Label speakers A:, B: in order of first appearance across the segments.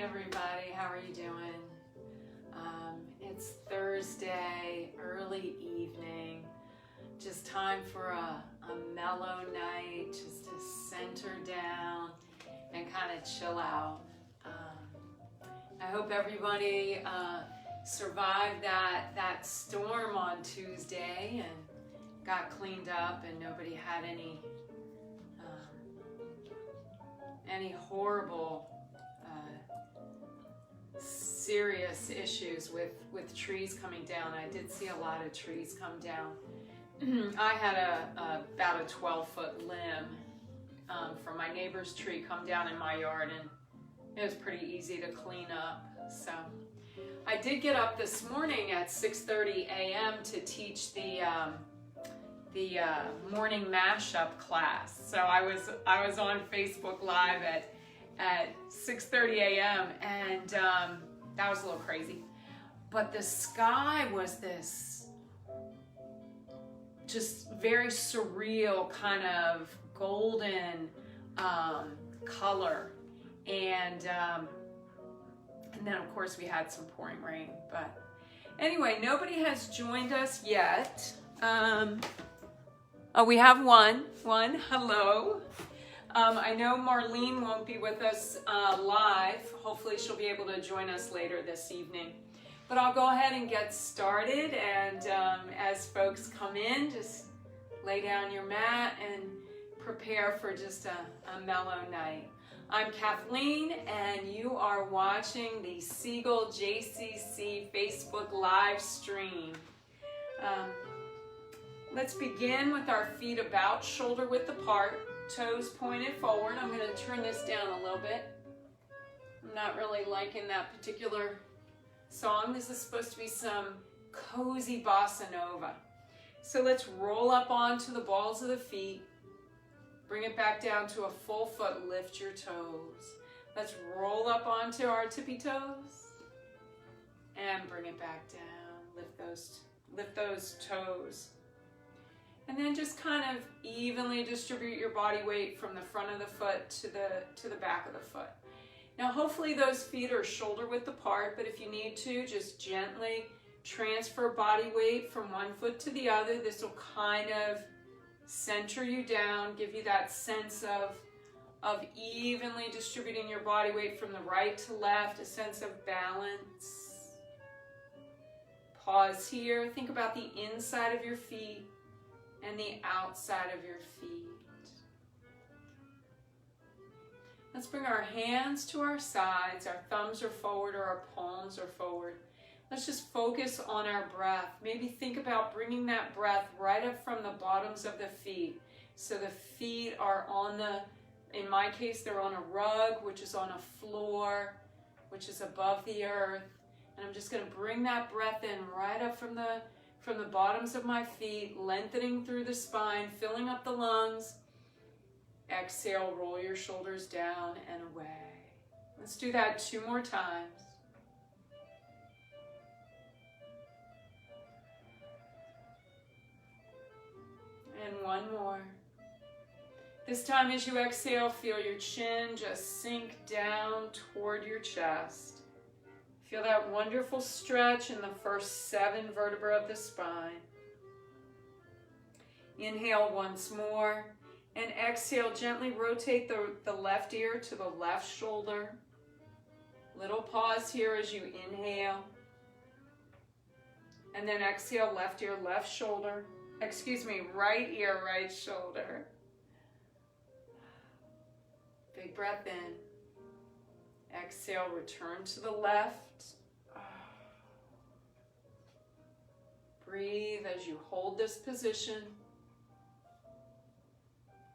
A: everybody. How are you doing? It's Thursday, early evening. Just time for a mellow night, just to center down and kind of chill out. I hope everybody survived that storm on Tuesday and got cleaned up and nobody had any horrible serious issues with trees coming down. I did see a lot of trees come down. I had about a 12-foot limb from my neighbor's tree come down in my yard, and it was pretty easy to clean up. So I did get up this morning at 6:30 a.m. to teach the morning mashup class. So I was on Facebook Live at 6:30 a.m. and that was a little crazy. But the sky was this just very surreal kind of golden color, and then of course we had some pouring rain. But anyway, nobody has joined us yet. Oh, we have one. Hello. I know Marlene won't be with us live. Hopefully she'll be able to join us later this evening. But I'll go ahead and get started, and as folks come in, just lay down your mat and prepare for just a mellow night. I'm Kathleen, and you are watching the Siegel JCC Facebook live stream. Let's begin with our feet about shoulder width apart, toes pointed forward. I'm going to turn this down a little bit. I'm not really liking that particular song. This is supposed to be some cozy bossa nova. So let's roll up onto the balls of the feet. Bring it back down to a full foot. Lift your toes. Let's roll up onto our tippy toes and bring it back down. Lift those toes. And then just kind of evenly distribute your body weight from the front of the foot to the back of the foot. Now hopefully those feet are shoulder width apart, but if you need to, just gently transfer body weight from one foot to the other. This will kind of center you down, give you that sense of evenly distributing your body weight from the right to left, a sense of balance. Pause here. Think about the inside of your feet and the outside of your feet. Let's bring our hands to our sides. Our thumbs are forward or our palms are forward. Let's just focus on our breath. Maybe think about bringing that breath right up from the bottoms of the feet. So the feet are in my case, they're on a rug, which is on a floor, which is above the earth. And I'm just going to bring that breath in right up from the bottoms of my feet, lengthening through the spine, filling up the lungs. Exhale, roll your shoulders down and away. Let's do that 2 more times. And 1 more. This time as you exhale, feel your chin just sink down toward your chest. Feel that wonderful stretch in the first 7 vertebrae of the spine. Inhale once more, and exhale, gently rotate the left ear to the left shoulder. Little pause here as you inhale. And then exhale, left ear, left shoulder. Right ear, right shoulder. Big breath in. Exhale, return to the left. Breathe as you hold this position.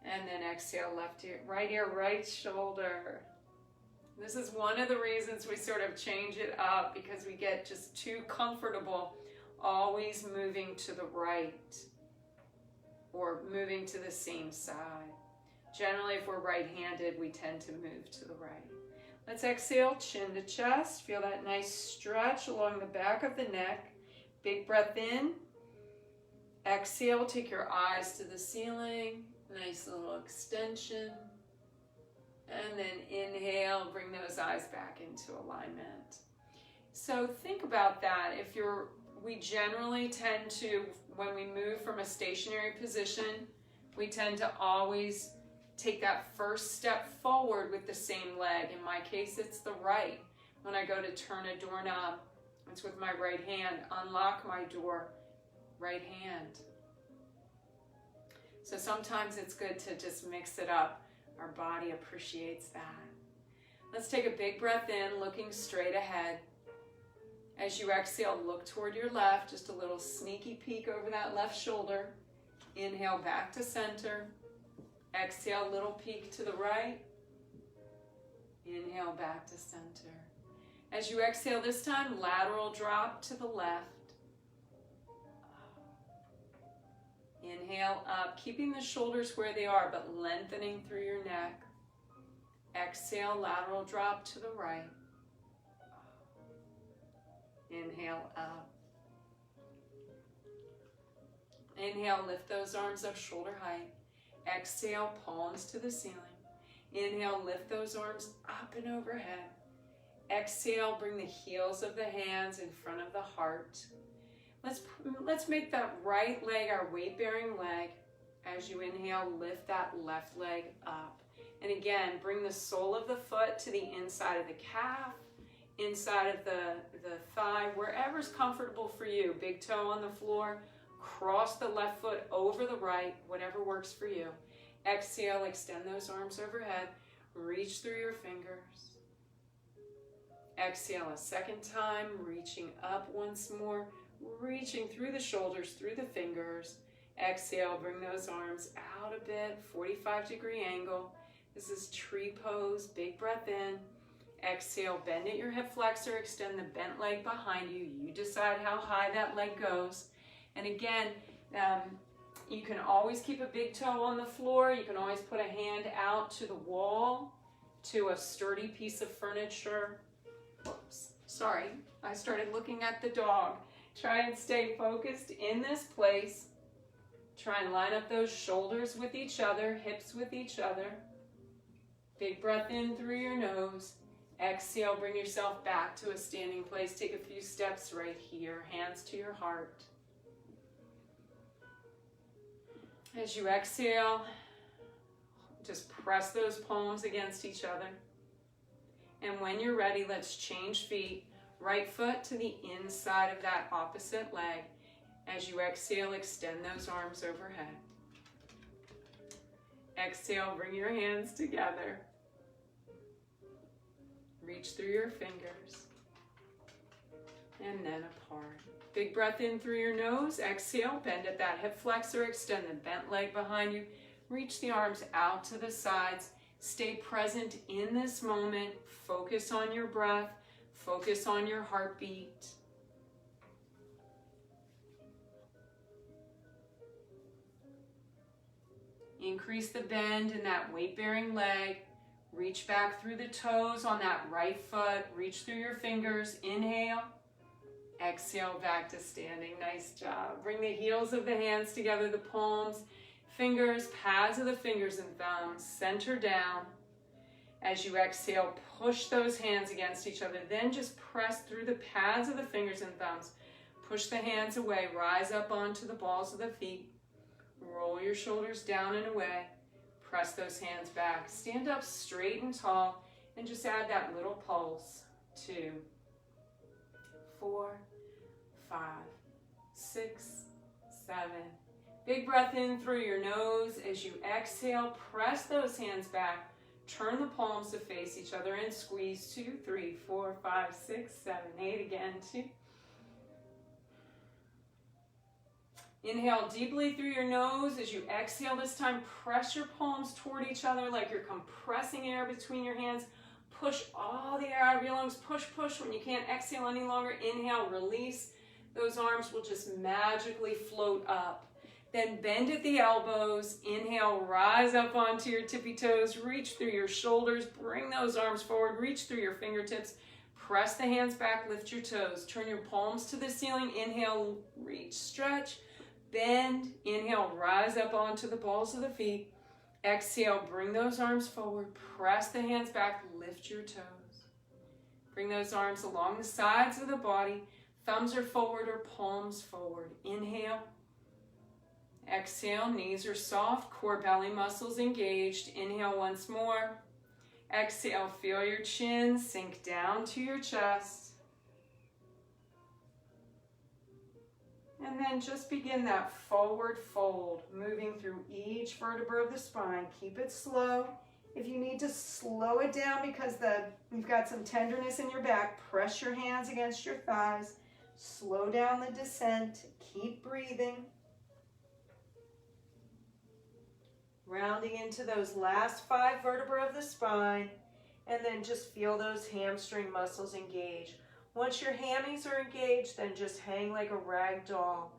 A: And then exhale, left ear, right shoulder. This is one of the reasons we sort of change it up, because we get just too comfortable always moving to the right or moving to the same side. Generally, if we're right-handed, we tend to move to the right. Let's exhale, chin to chest. Feel that nice stretch along the back of the neck. Big breath in. Exhale, take your eyes to the ceiling. Nice little extension. And then inhale, bring those eyes back into alignment. So think about that. We generally tend to, when we move from a stationary position, we tend to always take that first step forward with the same leg. In my case, it's the right. When I go to turn a doorknob, it's with my right hand. Unlock my door, right hand. So sometimes it's good to just mix it up. Our body appreciates that. Let's take a big breath in, looking straight ahead. As you exhale, look toward your left, just a little sneaky peek over that left shoulder. Inhale back to center. Exhale, little peek to the right. Inhale back to center. As you exhale this time, lateral drop to the left. Inhale up, keeping the shoulders where they are, but lengthening through your neck. Exhale, lateral drop to the right. Inhale up. Inhale, lift those arms up shoulder height. Exhale, palms to the ceiling. Inhale, lift those arms up and overhead. Exhale, bring the heels of the hands in front of the heart. Let's make that right leg our weight-bearing leg. As you inhale, lift that left leg up. And again, bring the sole of the foot to the inside of the calf, inside of the thigh, wherever's comfortable for you. Big toe on the floor. Cross the left foot over the right, whatever works for you. Exhale, extend those arms overhead. Reach through your fingers. Exhale a second time, reaching up once more, reaching through the shoulders, through the fingers. Exhale, bring those arms out a bit, 45-degree angle. This is tree pose, big breath in. Exhale, bend at your hip flexor, extend the bent leg behind you. You decide how high that leg goes. And again, you can always keep a big toe on the floor. You can always put a hand out to the wall, to a sturdy piece of furniture. Whoops, sorry, I started looking at the dog. Try and stay focused in this place. Try and line up those shoulders with each other, hips with each other. Big breath in through your nose. Exhale, bring yourself back to a standing place. Take a few steps right here, hands to your heart. As you exhale, just press those palms against each other. And when you're ready, let's change feet. Right foot to the inside of that opposite leg. As you exhale, extend those arms overhead. Exhale, bring your hands together. Reach through your fingers. And then apart. Big breath in through your nose. Exhale, bend at that hip flexor. Extend the bent leg behind you. Reach the arms out to the sides. Stay present in this moment. Focus on your breath. Focus on your heartbeat. Increase the bend in that weight-bearing leg. Reach back through the toes on that right foot. Reach through your fingers. Inhale. Exhale, back to standing. Nice job. Bring the heels of the hands together, the palms, fingers, pads of the fingers and thumbs. Center down. As you exhale, push those hands against each other. Then just press through the pads of the fingers and thumbs. Push the hands away. Rise up onto the balls of the feet. Roll your shoulders down and away. Press those hands back. Stand up straight and tall and just add that little pulse. 2, 4, 5, 6, 7. Big breath in through your nose. As you exhale, press those hands back. Turn the palms to face each other and squeeze. 2, 3, 4, 5, 6, 7, 8. Again, 2. Inhale deeply through your nose. As you exhale this time, press your palms toward each other like you're compressing air between your hands. Push all the air out of your lungs. Push, push. When you can't exhale any longer, inhale, release. Those arms will just magically float up. Then bend at the elbows. Inhale, rise up onto your tippy toes. Reach through your shoulders. Bring those arms forward. Reach through your fingertips. Press the hands back. Lift your toes. Turn your palms to the ceiling. Inhale, reach, stretch. Bend. Inhale, rise up onto the balls of the feet. Exhale, bring those arms forward, press the hands back, lift your toes. Bring those arms along the sides of the body, thumbs are forward or palms forward. Inhale. Exhale, knees are soft, core belly muscles engaged. Inhale once more. Exhale, feel your chin sink down to your chest. And then just begin that forward fold, moving through each vertebra of the spine. Keep it slow. If you need to slow it down because you've got some tenderness in your back, press your hands against your thighs. Slow down the descent. Keep breathing. Rounding into those last 5 vertebrae of the spine, and then just feel those hamstring muscles engage. Once your hammies are engaged, then just hang like a rag doll.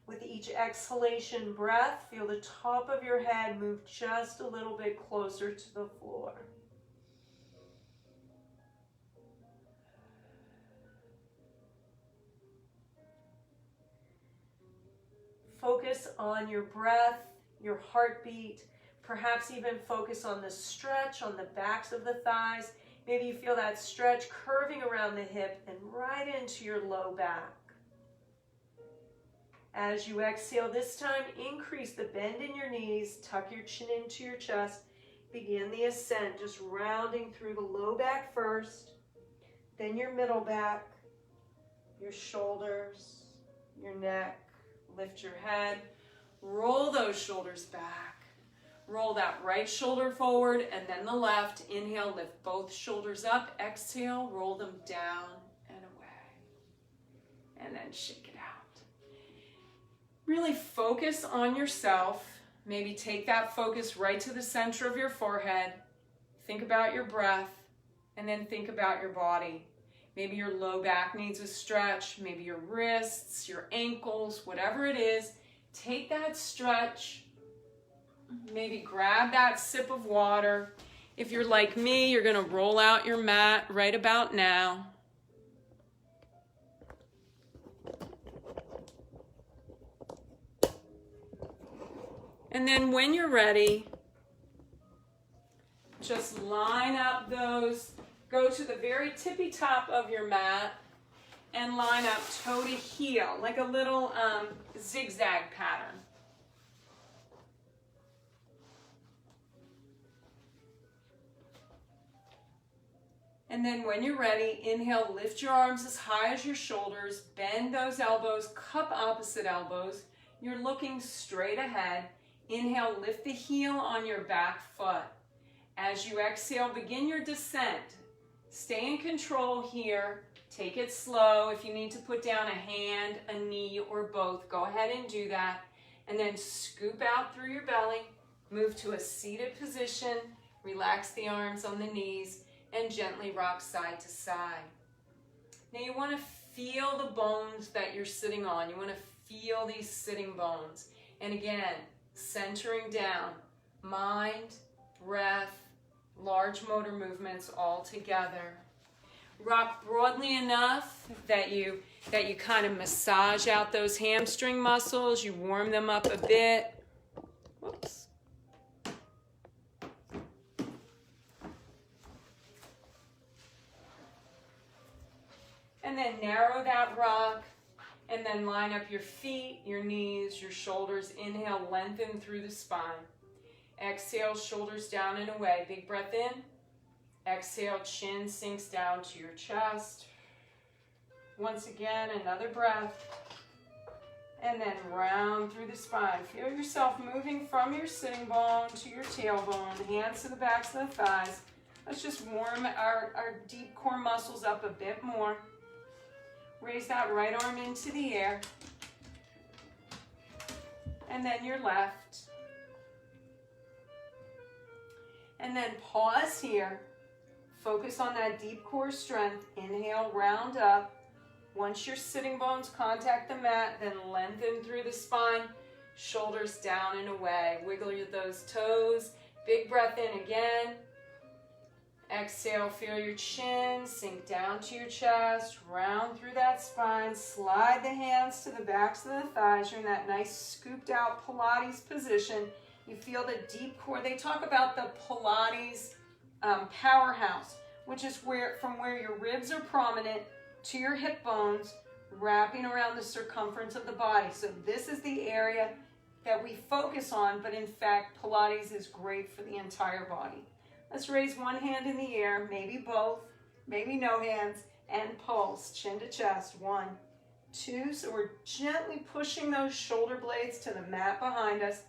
A: With each exhalation breath, feel the top of your head move just a little bit closer to the floor. Focus on your breath, your heartbeat, perhaps even focus on the stretch on the backs of the thighs. Maybe you feel that stretch curving around the hip and right into your low back. As you exhale this time, increase the bend in your knees, tuck your chin into your chest, begin the ascent, just rounding through the low back first, then your middle back, your shoulders, your neck, lift your head, roll those shoulders back. Roll that right shoulder forward and then the left. Inhale, lift both shoulders up. Exhale, roll them down and away. And then shake it out. Really focus on yourself. Maybe take that focus right to the center of your forehead. Think about your breath and then think about your body. Maybe your low back needs a stretch. Maybe your wrists, your ankles, whatever it is. Take that stretch. Maybe grab that sip of water. If you're like me, you're going to roll out your mat right about now. And then when you're ready, just line up those, go to the very tippy top of your mat and line up toe to heel, like a little zigzag pattern. And then when you're ready, inhale, lift your arms as high as your shoulders, bend those elbows, cup opposite elbows. You're looking straight ahead. Inhale, lift the heel on your back foot. As you exhale, begin your descent. Stay in control here. Take it slow. If you need to put down a hand, a knee, or both, go ahead and do that. And then scoop out through your belly. Move to a seated position. Relax the arms on the knees. And gently rock side to side. Now you want to feel the bones that you're sitting on. You want to feel these sitting bones. And again, centering down, mind, breath, large motor movements all together. Rock broadly enough that you kind of massage out those hamstring muscles. You warm them up a bit. Whoops. And then narrow that rock, and then line up your feet, your knees, your shoulders. Inhale, lengthen through the spine. Exhale, shoulders down and away. Big breath in. Exhale, chin sinks down to your chest. Once again, another breath. And then round through the spine. Feel yourself moving from your sitting bone to your tailbone, hands to the backs of the thighs. Let's just warm our deep core muscles up a bit more. Raise that right arm into the air. And then your left. And then pause here. Focus on that deep core strength. Inhale, round up. Once your sitting bones contact the mat, then lengthen through the spine. Shoulders down and away. Wiggle those toes. Big breath in again. Exhale, feel your chin sink down to your chest, round through that spine, slide the hands to the backs of the thighs. You're in that nice scooped out Pilates position. You feel the deep core. They talk about the Pilates powerhouse, which is from where your ribs are prominent to your hip bones, wrapping around the circumference of the body. So this is the area that we focus on, but in fact, Pilates is great for the entire body. Let's raise one hand in the air, maybe both, maybe no hands, and pulse, chin to chest. 1, 2, so we're gently pushing those shoulder blades to the mat behind us.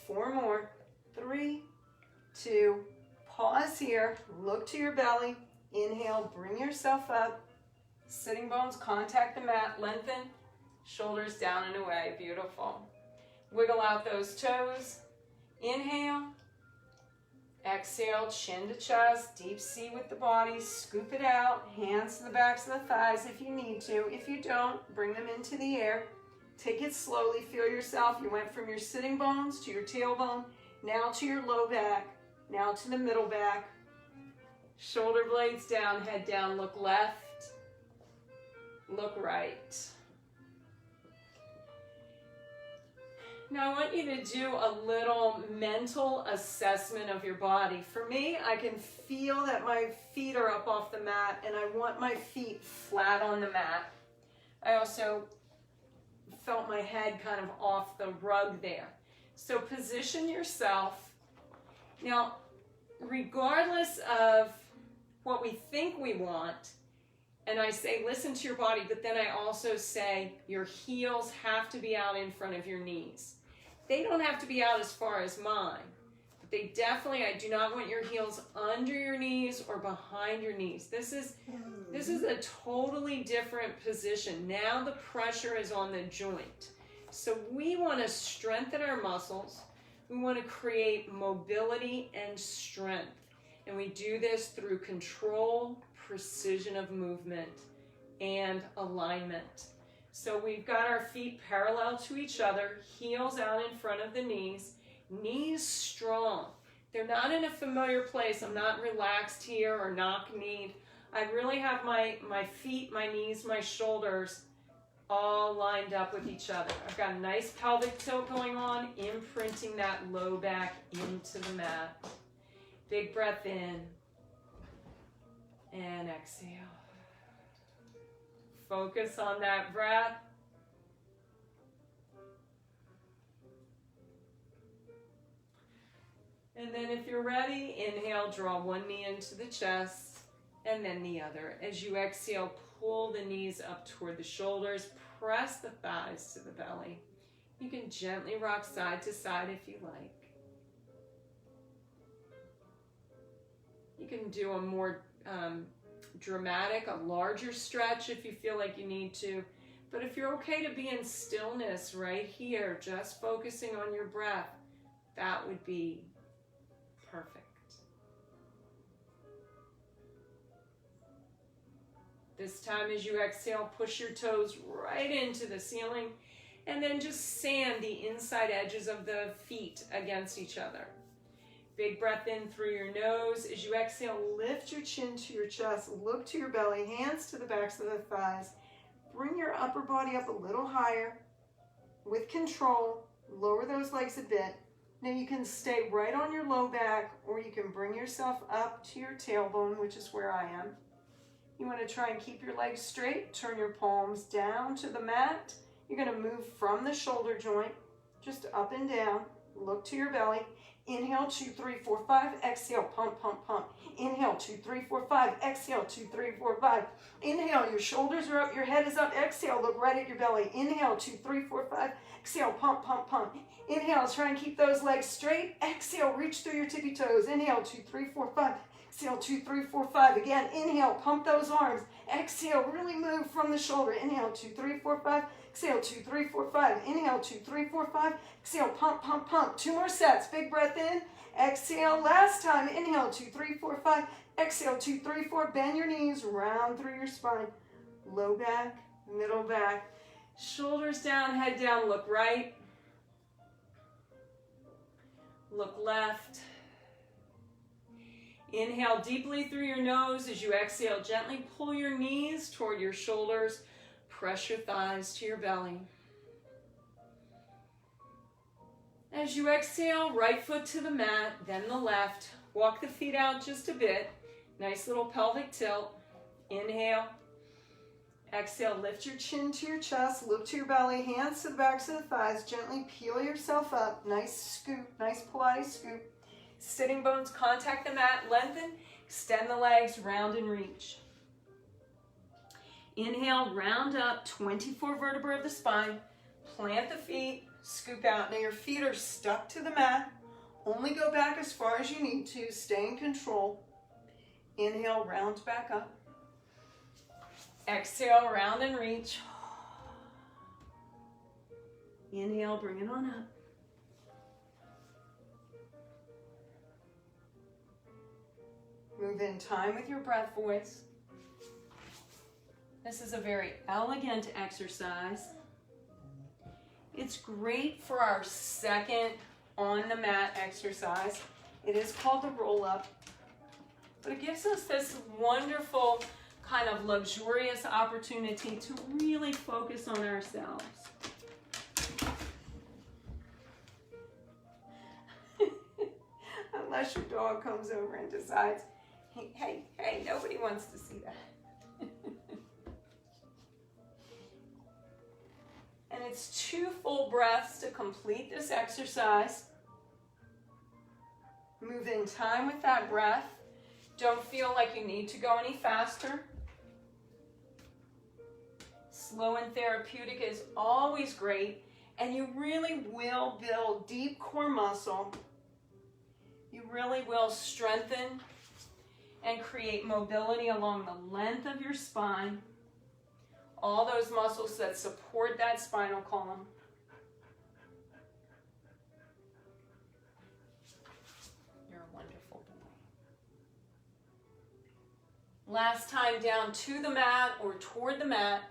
A: 4 more, 3, 2, pause here, look to your belly, inhale, bring yourself up, sitting bones contact the mat, lengthen, shoulders down and away, beautiful. Wiggle out those toes, inhale, exhale, chin to chest, deep C with the body, scoop it out, hands to the backs of the thighs if you need to. If you don't, bring them into the air. Take it slowly, feel yourself. You went from your sitting bones to your tailbone, now to your low back, now to the middle back. Shoulder blades down, head down, look left, look right. Now I want you to do a little mental assessment of your body. For me, I can feel that my feet are up off the mat and I want my feet flat on the mat. I also felt my head kind of off the rug there. So position yourself. Now, regardless of what we think we want, and I say listen to your body, but then I also say your heels have to be out in front of your knees. They don't have to be out as far as mine, but they definitely, I do not want your heels under your knees or behind your knees. This is a totally different position. Now the pressure is on the joint. So we want to strengthen our muscles. We want to create mobility and strength. And we do this through control, precision of movement, and alignment. So we've got our feet parallel to each other, heels out in front of the knees, knees strong. They're not in a familiar place. I'm not relaxed here or knock-kneed. I really have my feet, my knees, my shoulders all lined up with each other. I've got a nice pelvic tilt going on, imprinting that low back into the mat. Big breath in and exhale. Focus on that breath. And then if you're ready, inhale, draw one knee into the chest and then the other. As you exhale, pull the knees up toward the shoulders, press the thighs to the belly. You can gently rock side to side if you like. You can do a more dramatic, a larger stretch if you feel like you need to. But if you're okay to be in stillness right here, just focusing on your breath, that would be perfect. This time as you exhale, push your toes right into the ceiling and then just sand the inside edges of the feet against each other. Big breath in through your nose. As you exhale, lift your chin to your chest, look to your belly, hands to the backs of the thighs. Bring your upper body up a little higher with control. Lower those legs a bit. Now you can stay right on your low back, or you can bring yourself up to your tailbone, which is where I am. You want to try and keep your legs straight. Turn your palms down to the mat. You're going to move from the shoulder joint, just up and down. Look to your belly. Inhale, 2, 3, 4, 5. Exhale, pump, pump, pump. Inhale, 2, 3, 4, 5. Exhale, 2, 3, 4, 5. Inhale, your shoulders are up, your head is up. Exhale, look right at your belly. Inhale, 2, 3, 4, 5. Exhale, pump, pump, pump. Inhale, try and keep those legs straight. Exhale, reach through your tippy toes. Inhale, 2, 3, 4, 5. Exhale, 2, 3, 4, 5. Again, inhale, pump those arms. Exhale, really move from the shoulder. Inhale, 2, 3, 4, 5. Exhale, 2, 3, 4, 5. Inhale, 2, 3, 4, 5. Exhale, pump, pump, pump. 2 more sets. Big breath in. Exhale, last time. Inhale, 2, 3, 4, 5. Exhale, 2, 3, 4. Bend your knees, round through your spine. Low back, middle back. Shoulders down, head down. Look right. Look left. Inhale deeply through your nose. As you exhale, gently pull your knees toward your shoulders. Press your thighs to your belly. As you exhale, right foot to the mat, then the left. Walk the feet out just a bit. Nice little pelvic tilt. Inhale. Exhale, lift your chin to your chest, look to your belly, hands to the backs of the thighs, gently peel yourself up. Nice scoop, nice Pilates scoop. Sitting bones contact the mat, lengthen, extend the legs, round and reach. Inhale, round up, 24 vertebrae of the spine. Plant the feet, scoop out. Now your feet are stuck to the mat. Only go back as far as you need to. Stay in control. Inhale, round back up. Exhale, round and reach. Inhale, bring it on up. Move in time with your breath, boys. This is a very elegant exercise. It's great for our second on the mat exercise. It is called the roll up, but it gives us this wonderful kind of luxurious opportunity to really focus on ourselves. Unless your dog comes over and decides, hey, nobody wants to see that. And it's 2 full breaths to complete this exercise. Move in time with that breath. Don't feel like you need to go any faster. Slow and therapeutic is always great, and you really will build deep core muscle. You really will strengthen and create mobility along the length of your spine. All those muscles that support that spinal column. You're a wonderful boy. Last time down to the mat or toward the mat.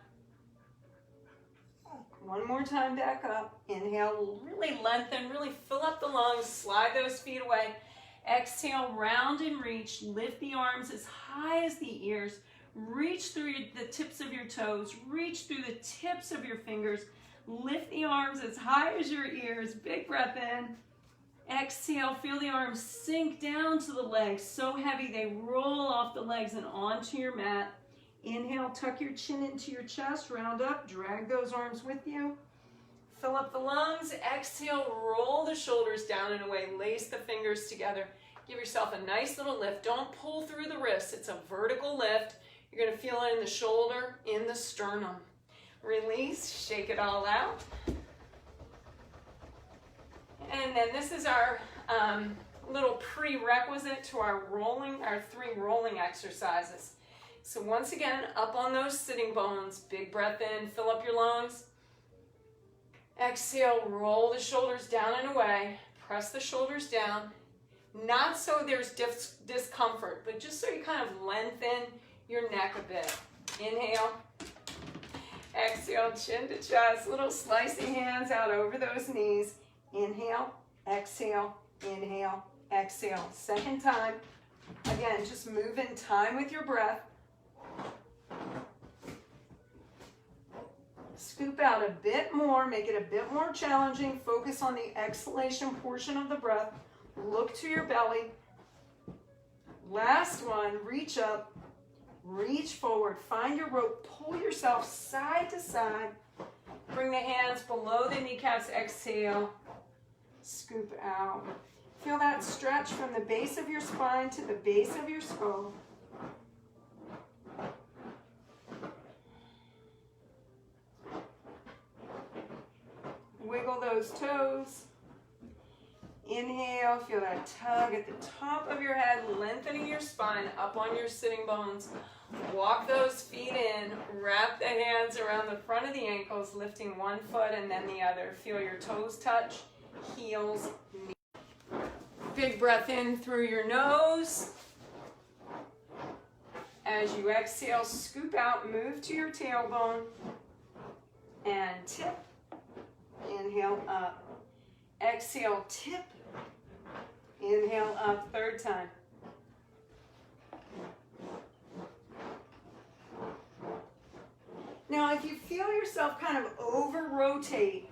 A: One more time back up. Inhale, really lengthen, really fill up the lungs, slide those feet away. Exhale, round and reach. Lift the arms as high as the ears. Reach through the tips of your toes. Reach through the tips of your fingers. Lift the arms as high as your ears. Big breath in. Exhale, feel the arms sink down to the legs. So heavy they roll off the legs and onto your mat. Inhale, tuck your chin into your chest. Round up, drag those arms with you. Fill up the lungs. Exhale, roll the shoulders down and away. Lace the fingers together. Give yourself a nice little lift. Don't pull through the wrists. It's a vertical lift. You're going to feel it in the shoulder, in the sternum. Release, shake it all out. And then this is our little prerequisite to our 3 rolling exercises. So once again, up on those sitting bones, big breath in, fill up your lungs. Exhale, roll the shoulders down and away. Press the shoulders down. Not so there's discomfort, but just so you kind of lengthen your neck a bit. Inhale. Exhale, chin to chest, little slicey hands out over those knees. Inhale, exhale, inhale, exhale. Second time. Again, just move in time with your breath. Scoop out a bit more, make it a bit more challenging. Focus on the exhalation portion of the breath. Look to your belly. Last one, reach up, reach forward, find your rope, pull yourself side to side. Bring the hands below the kneecaps, exhale, scoop out. Feel that stretch from the base of your spine to the base of your skull. Wiggle those toes. Inhale, feel that tug at the top of your head, lengthening your spine up on your sitting bones. Walk those feet in, wrap the hands around the front of the ankles, lifting one foot and then the other. Feel your toes touch, heels, knees. Big breath in through your nose. As you exhale, scoop out, move to your tailbone, and tip. Inhale up. Exhale, tip. Inhale up, third time. Now, if you feel yourself kind of over-rotate,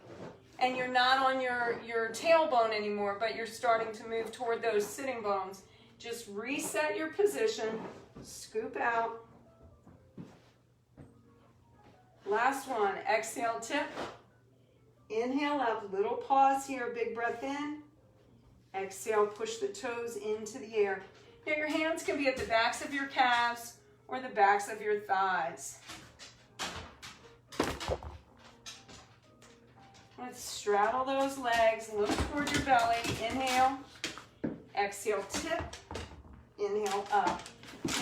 A: and you're not on your tailbone anymore, but you're starting to move toward those sitting bones. Just reset your position, scoop out. Last one, exhale, tip. Inhale up, little pause here, big breath in. Exhale, push the toes into the air. Now your hands can be at the backs of your calves or the backs of your thighs. Let's straddle those legs, look toward your belly. Inhale, exhale, tip, inhale up.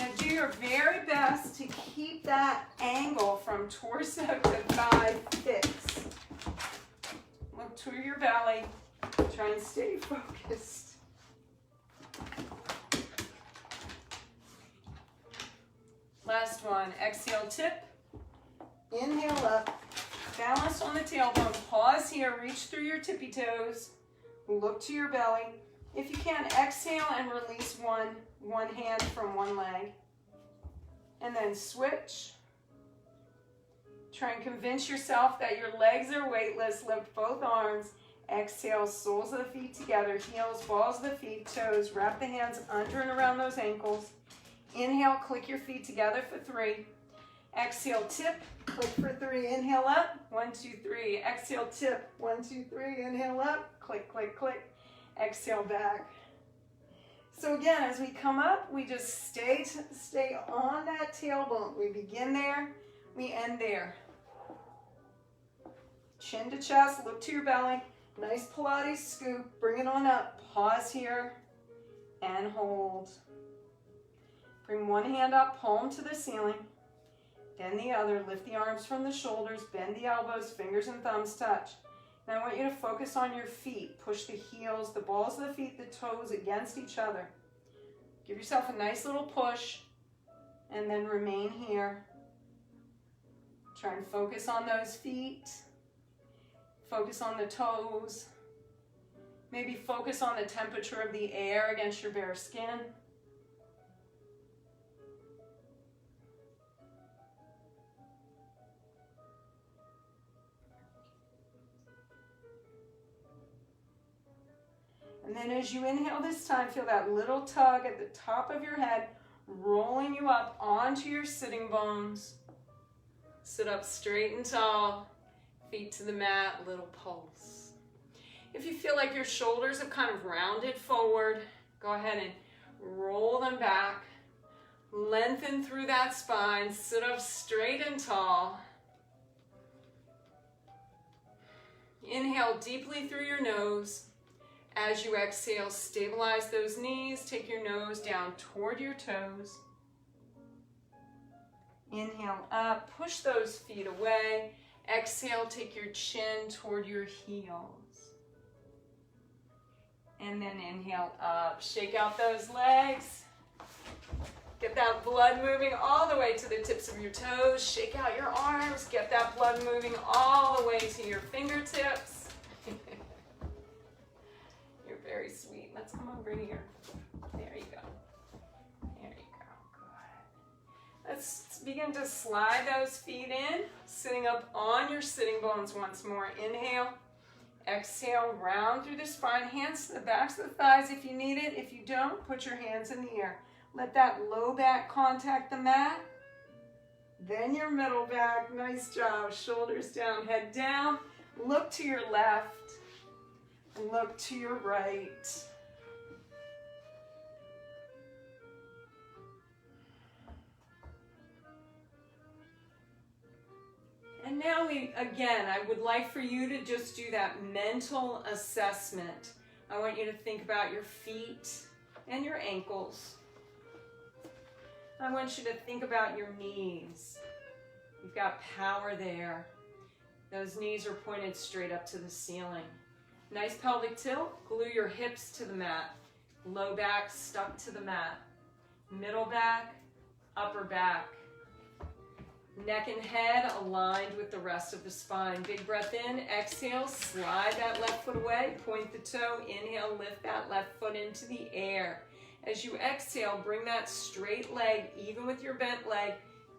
A: Now do your very best to keep that angle from torso to thigh fixed. Look to your belly, try and stay focused. Last one, exhale, tip, inhale up, balance on the tailbone, pause here, reach through your tippy toes, look to your belly. If you can, exhale and release one hand from one leg. And then switch. Try and convince yourself that your legs are weightless. Lift both arms. Exhale, soles of the feet together, heels, balls of the feet, toes. Wrap the hands under and around those ankles. Inhale, click your feet together for 3. Exhale, tip, click for 3. Inhale up, 1, 2, 3. Exhale, tip, 1, 2, 3. Inhale up, click, click, click. Exhale back. So again, as we come up, we just stay on that tailbone. We begin there, we end there. Chin to chest, look to your belly. Nice Pilates scoop, bring it on up. Pause here and hold. Bring one hand up, palm to the ceiling. Then the other, lift the arms from the shoulders, bend the elbows, fingers and thumbs touch. Now I want you to focus on your feet. Push the heels, the balls of the feet, the toes against each other. Give yourself a nice little push and then remain here. Try and focus on those feet. Focus on the toes. Maybe focus on the temperature of the air against your bare skin. And then as you inhale this time, feel that little tug at the top of your head, rolling you up onto your sitting bones. Sit up straight and tall, feet to the mat, little pulse. If you feel like your shoulders have kind of rounded forward, go ahead and roll them back. Lengthen through that spine, sit up straight and tall. Inhale deeply through your nose. As you exhale, stabilize those knees. Take your nose down toward your toes. Inhale up, push those feet away. Exhale, take your chin toward your heels. And then inhale up, shake out those legs. Get that blood moving all the way to the tips of your toes. Shake out your arms, get that blood moving all the way to your fingertips. Very sweet. Let's come over here. There you go. There you go. Good. Let's begin to slide those feet in, sitting up on your sitting bones once more. Inhale. Exhale, round through the spine. Hands to the backs of the thighs if you need it. If you don't, put your hands in the air. Let that low back contact the mat. Then your middle back. Nice job. Shoulders down, head down. Look to your left. Look to your right. And now I would like for you to just do that mental assessment. I want you to think about your feet and your ankles. I want you to think about your knees. You've got power there. Those knees are pointed straight up to the ceiling. Nice pelvic tilt, glue your hips to the mat. Low back stuck to the mat. Middle back, upper back. Neck and head aligned with the rest of the spine. Big breath in, exhale, slide that left foot away, point the toe, inhale, lift that left foot into the air. As you exhale, bring that straight leg, even with your bent leg,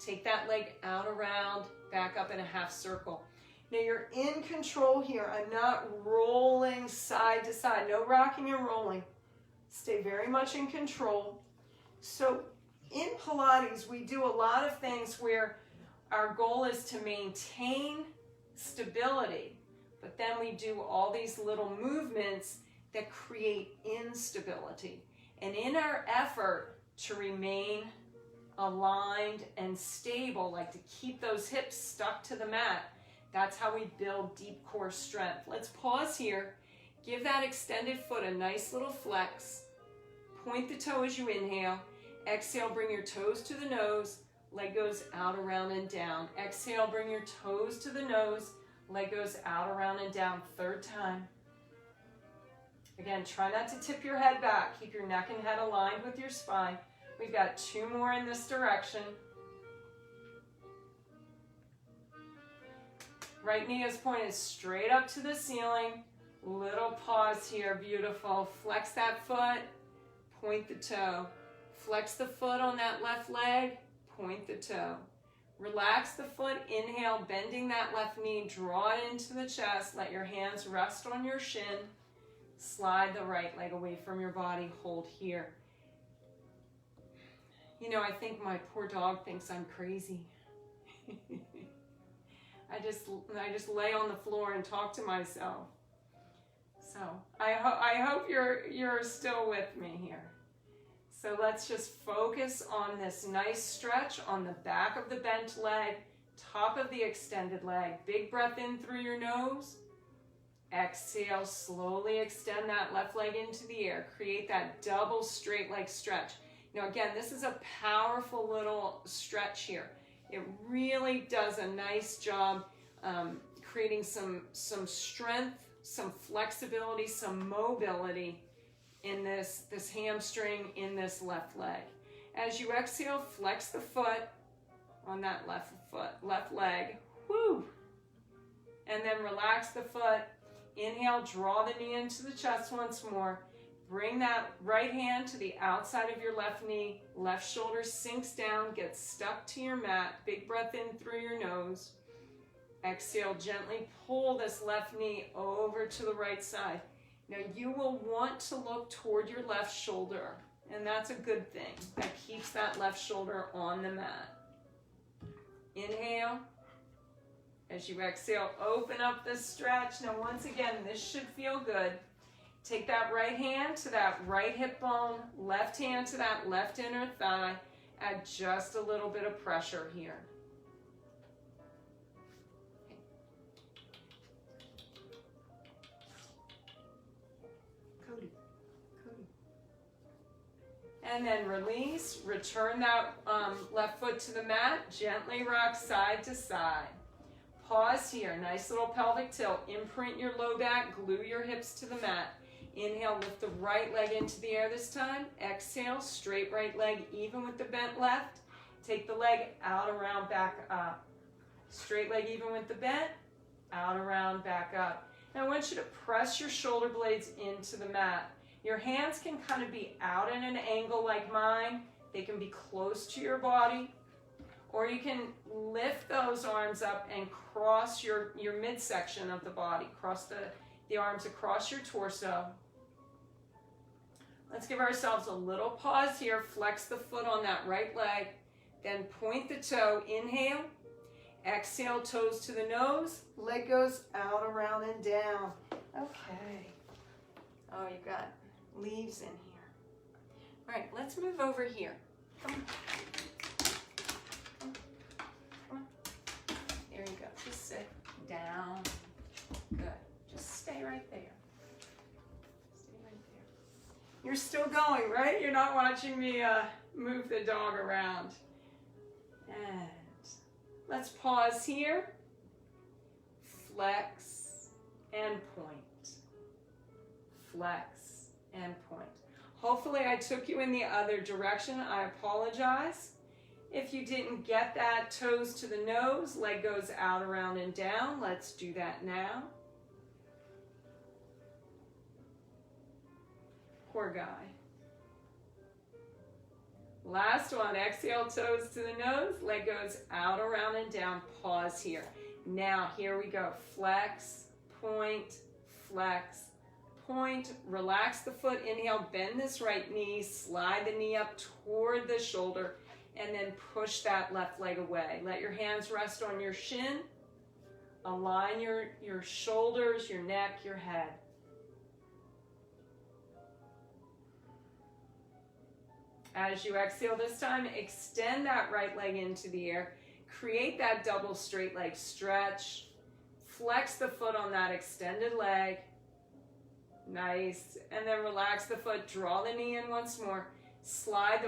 A: take that leg out around, back up in a half circle. Now you're in control here. I'm not rolling side to side. No rocking and rolling. Stay very much in control. So in Pilates, we do a lot of things where our goal is to maintain stability, but then we do all these little movements that create instability. And in our effort to remain aligned and stable, like to keep those hips stuck to the mat, that's how we build deep core strength. Let's pause here. Give that extended foot a nice little flex. Point the toe as you inhale. Exhale, bring your toes to the nose. Leg goes out, around, and down. Exhale, bring your toes to the nose. Leg goes out, around, and down. Third time. Again, try not to tip your head back. Keep your neck and head aligned with your spine. We've got 2 more in this direction. Right knee is pointed straight up to the ceiling. Little pause here, beautiful. Flex that foot, point the toe. Flex the foot on that left leg, point the toe. Relax the foot, inhale, bending that left knee, draw it into the chest. Let your hands rest on your shin. Slide the right leg away from your body, hold here. You know, I think my poor dog thinks I'm crazy. I just lay on the floor and talk to myself. So I hope you're still with me here. So let's just focus on this nice stretch on the back of the bent leg, top of the extended leg. Big breath in through your nose. Exhale, slowly extend that left leg into the air. Create that double straight leg stretch. Now again, this is a powerful little stretch here. It really does a nice job creating some strength, some flexibility, some mobility in this hamstring, in this left leg. As you exhale, flex the foot on that left leg. Woo! And then relax the foot. Inhale, draw the knee into the chest once more. Bring that right hand to the outside of your left knee. Left shoulder sinks down, gets stuck to your mat. Big breath in through your nose. Exhale, gently pull this left knee over to the right side. Now you will want to look toward your left shoulder, and that's a good thing. That keeps that left shoulder on the mat. Inhale. As you exhale, open up the stretch. Now once again, this should feel good. Take that right hand to that right hip bone, left hand to that left inner thigh. Add just a little bit of pressure here. Cody. And then release, return that left foot to the mat, gently rock side to side. Pause here, nice little pelvic tilt. Imprint your low back, glue your hips to the mat. Inhale, lift the right leg into the air this time. Exhale, straight right leg, even with the bent left. Take the leg out, around, back up. Straight leg, even with the bent, out, around, back up. Now I want you to press your shoulder blades into the mat. Your hands can kind of be out in an angle like mine. They can be close to your body. Or you can lift those arms up and cross your midsection of the body. Cross the arms across your torso. Let's give ourselves a little pause here. Flex the foot on that right leg. Then point the toe. Inhale. Exhale, toes to the nose. Leg goes out, around, and down. Okay. Oh, you've got leaves in here. All right, let's move over here. Come on. There you go. Just sit down. Good. Just stay right there. Stay right there. You're still going, right? You're not watching me move the dog around. And let's pause here. Flex and point. Flex and point. Hopefully I took you in the other direction. I apologize. If you didn't get that, toes to the nose, leg goes out, around, and down. Let's do that now. Poor guy. Last one, exhale, toes to the nose, leg goes out, around, and down. Pause here. Now, here we go. Flex, point, flex, point. Relax the foot. Inhale, bend this right knee. Slide the knee up toward the shoulder. And then push that left leg away. Let your hands rest on your shin. Align your shoulders, your neck, your head. As you exhale this time, extend that right leg into the air. Create that double straight leg stretch. Flex the foot on that extended leg. Nice. And then relax the foot. Draw the knee in once more. Slide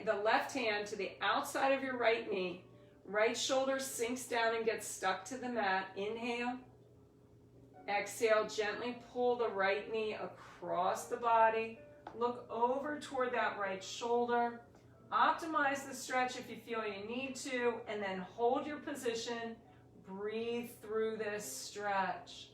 A: the left hand to the outside of your right knee. Right shoulder sinks down and gets stuck to the mat. Inhale. Exhale, gently pull the right knee across the body. Look over toward that right shoulder. Optimize the stretch if you feel you need to, and then hold your position. Breathe through this stretch.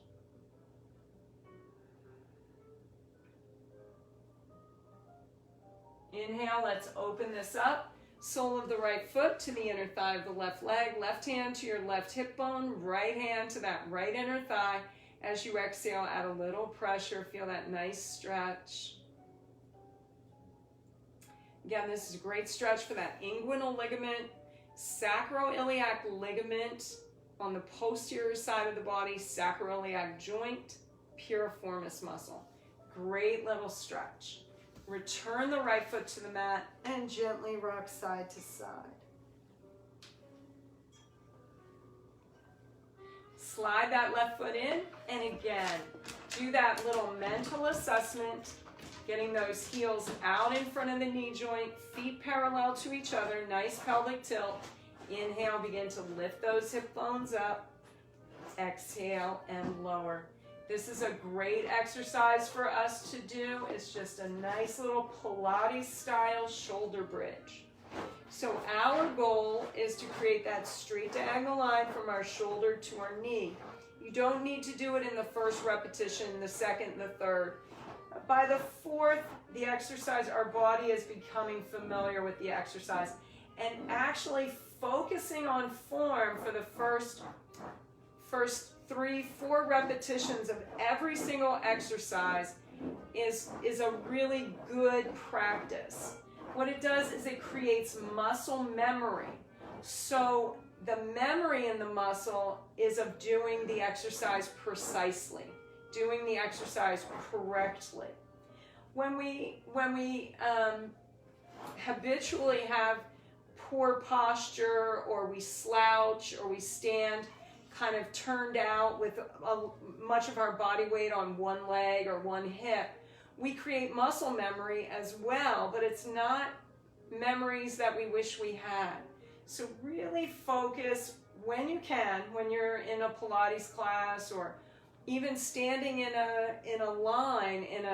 A: Inhale, let's open this up. Sole of the right foot to the inner thigh of the left leg. Left hand to your left hip bone. Right hand to that right inner thigh. As you exhale, add a little pressure. Feel that nice stretch. Again, this is a great stretch for that inguinal ligament, sacroiliac ligament on the posterior side of the body, sacroiliac joint, piriformis muscle. Great little stretch. Return the right foot to the mat and gently rock side to side. Slide that left foot in, and again, do that little mental assessment. Getting those heels out in front of the knee joint, feet parallel to each other, nice pelvic tilt. Inhale, begin to lift those hip bones up. Exhale and lower. This is a great exercise for us to do. It's just a nice little Pilates style shoulder bridge. So our goal is to create that straight diagonal line from our shoulder to our knee. You don't need to do it in the first repetition, the second, the third. By the fourth, the exercise, our body is becoming familiar with the exercise, and actually focusing on form for the first 3-4 repetitions of every single exercise is a really good practice. What it does is it creates muscle memory. So the memory in the muscle is of doing the exercise precisely, doing the exercise correctly. When we habitually have poor posture, or we slouch, or we stand kind of turned out with much of our body weight on one leg or one hip, we create muscle memory as well, but it's not memories that we wish we had. So really focus when you can, when you're in a Pilates class, or even standing in a line in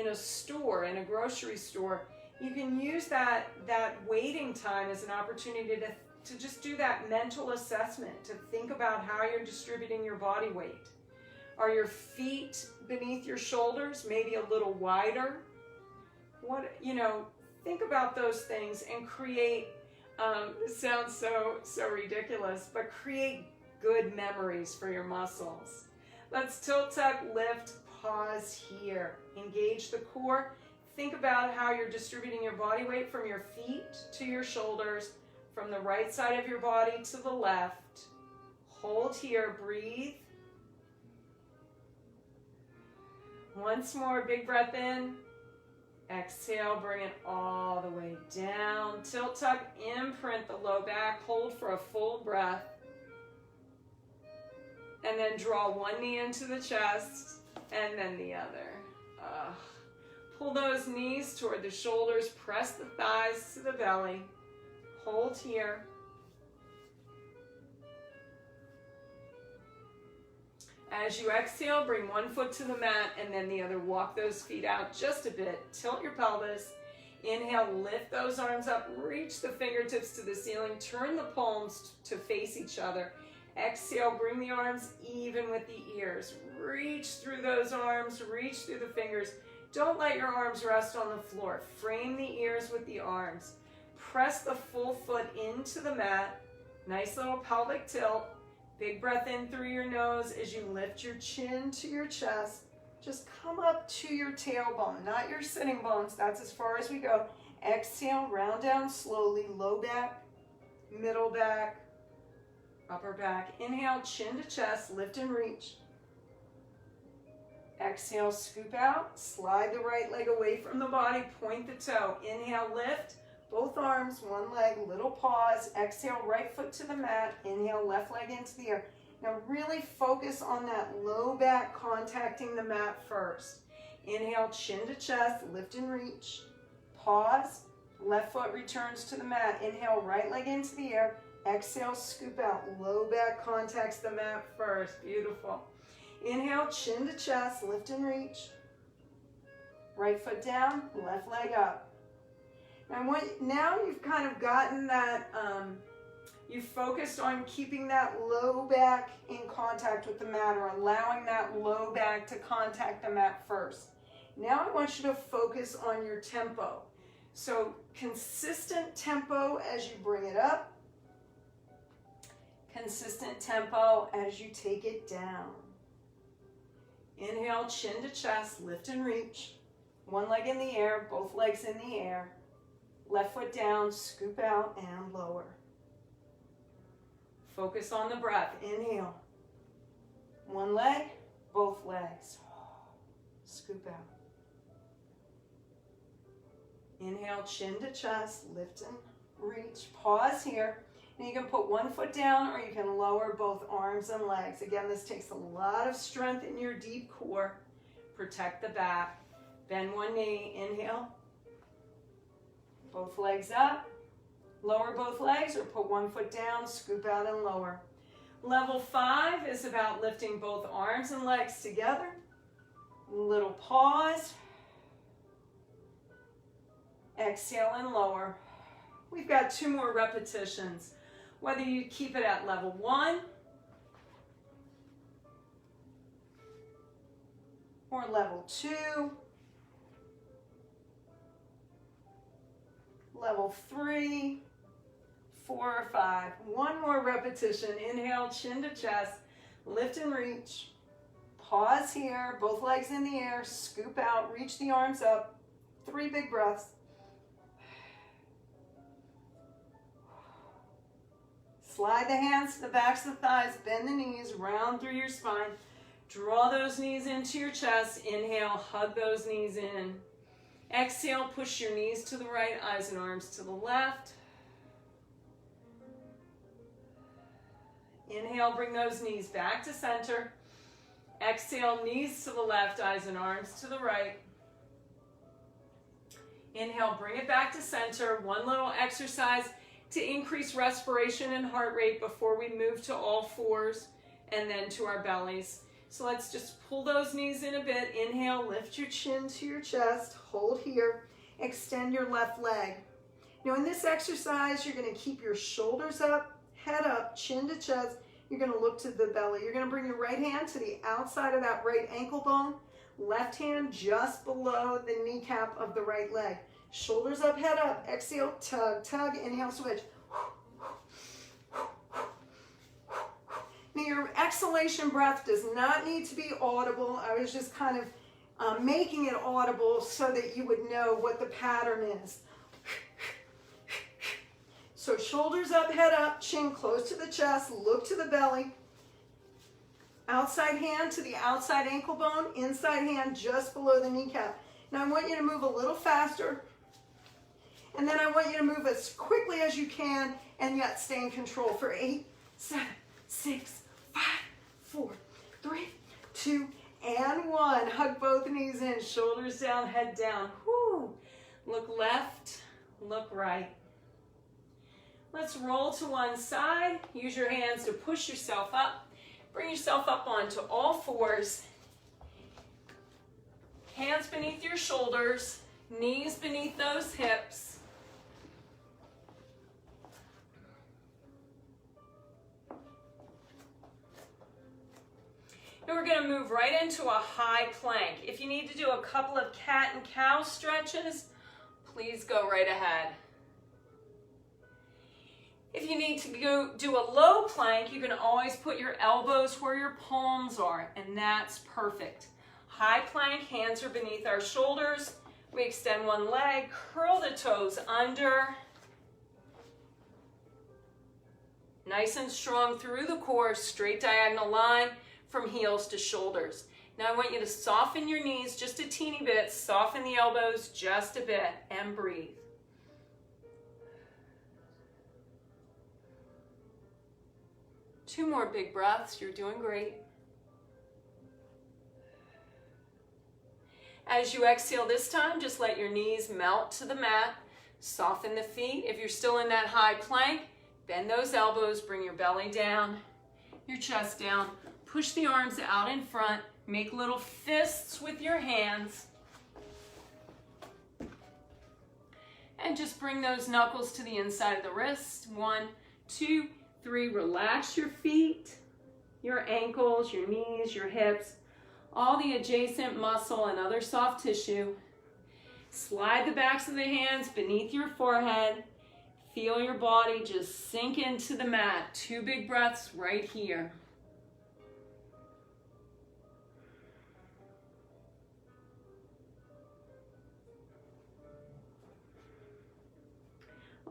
A: a store, in a grocery store. You can use that waiting time as an opportunity to just do that mental assessment, to think about how you're distributing your body weight. Are your feet beneath your shoulders, maybe a little wider? Think about those things and create, it sounds so ridiculous, but create good memories for your muscles. Let's tilt, tuck, lift, pause here. Engage the core. Think about how you're distributing your body weight from your feet to your shoulders, from the right side of your body to the left. Hold here, breathe. Once more, big breath in. Exhale, bring it all the way down. Tilt, tuck, imprint the low back. Hold for a full breath. And then draw one knee into the chest and then the other. Pull those knees toward the shoulders. Press the thighs to the belly. Hold here. As you exhale, bring one foot to the mat and then the other. Walk those feet out just a bit. Tilt your pelvis. Inhale, lift those arms up. Reach the fingertips to the ceiling. Turn the palms to face each other. Exhale, bring the arms even with the ears. Reach through those arms. Reach through the fingers. Don't let your arms rest on the floor. Frame the ears with the arms. Press the full foot into the mat. Nice little pelvic tilt. Big breath in through your nose as you lift your chin to your chest. Just come up to your tailbone, not your sitting bones. That's as far as we go. Exhale, round down slowly, low back, middle back, upper back. Inhale, chin to chest, lift and reach. Exhale, scoop out, slide the right leg away from the body, point the toe. Inhale, lift, both arms, one leg, little pause. Exhale, right foot to the mat. Inhale, left leg into the air. Now really focus on that low back contacting the mat first. Inhale, chin to chest, lift and reach. Pause, left foot returns to the mat. Inhale, right leg into the air. Exhale, scoop out, low back contacts the mat first. Beautiful. Inhale, chin to chest, lift and reach. Right foot down, left leg up. Now you've kind of gotten that, you've focused on keeping that low back in contact with the mat, or allowing that low back to contact the mat first. Now I want you to focus on your tempo. So consistent tempo as you bring it up. Consistent tempo as you take it down. Inhale, chin to chest, lift and reach. One leg in the air, both legs in the air. Left foot down, scoop out and lower. Focus on the breath. Inhale. One leg, both legs. Scoop out. Inhale, chin to chest, lift and reach. Pause here. And you can put one foot down, or you can lower both arms and legs. Again, this takes a lot of strength in your deep core. Protect the back. Bend one knee. Inhale. Both legs up. Lower both legs, or put one foot down, scoop out and lower. Level 5 is about lifting both arms and legs together. Little pause. Exhale and lower. We've got 2 more repetitions. Whether you keep it at level 1 or level 2, level 3, 4 or 5. 1 more repetition. Inhale, chin to chest, lift and reach. Pause here, both legs in the air, scoop out, reach the arms up. 3 big breaths. Slide the hands to the backs of the thighs, bend the knees, round through your spine. Draw those knees into your chest. Inhale, hug those knees in. Exhale, push your knees to the right, eyes and arms to the left. Inhale, bring those knees back to center. Exhale, knees to the left, eyes and arms to the right. Inhale, bring it back to center. One little exercise to increase respiration and heart rate before we move to all fours and then to our bellies. So let's just pull those knees in a bit. Inhale, lift your chin to your chest, hold here, extend your left leg. Now in this exercise, you're going to keep your shoulders up, head up, chin to chest. You're going to look to the belly. You're going to bring your right hand to the outside of that right ankle bone, left hand just below the kneecap of the right leg. Shoulders up, head up. Exhale, tug, tug. Inhale, switch. Now your exhalation breath does not need to be audible. I was just kind of making it audible so that you would know what the pattern is. So shoulders up, head up, chin close to the chest, look to the belly. Outside hand to the outside ankle bone, inside hand just below the kneecap. Now I want you to move a little faster. And then I want you to move as quickly as you can and yet stay in control for 8, 7, 6, 5, 4, 3, 2, and 1. Hug both knees in, shoulders down, head down. Whoo. Look left, look right. Let's roll to one side. Use your hands to push yourself up. Bring yourself up onto all fours. Hands beneath your shoulders, knees beneath those hips. Now we're going to move right into a high plank. If you need to do a couple of cat and cow stretches, please go right ahead. If you need to go do a low plank, you can always put your elbows where your palms are, and that's perfect. High plank, hands are beneath our shoulders. We extend one leg, curl the toes under. Nice and strong through the core, straight diagonal line from heels to shoulders. Now I want you to soften your knees just a teeny bit, soften the elbows just a bit, and breathe. Two more big breaths, you're doing great. As you exhale this time, just let your knees melt to the mat, soften the feet. If you're still in that high plank, bend those elbows, bring your belly down, your chest down, push the arms out in front, make little fists with your hands, and just bring those knuckles to the inside of the wrist. 1, 2, 3, relax your feet, your ankles, your knees, your hips, all the adjacent muscle and other soft tissue. Slide the backs of the hands beneath your forehead. Feel your body just sink into the mat. 2 big breaths right here.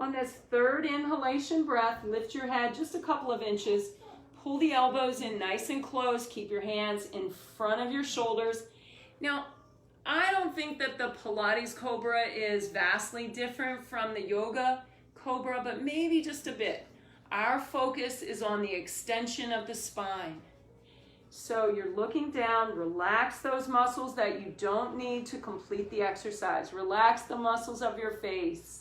A: On this third inhalation breath, lift your head just a couple of inches. Pull the elbows in nice and close. Keep your hands in front of your shoulders. Now, I don't think that the Pilates Cobra is vastly different from the yoga Cobra, but maybe just a bit. Our focus is on the extension of the spine. So you're looking down, relax those muscles that you don't need to complete the exercise. Relax the muscles of your face.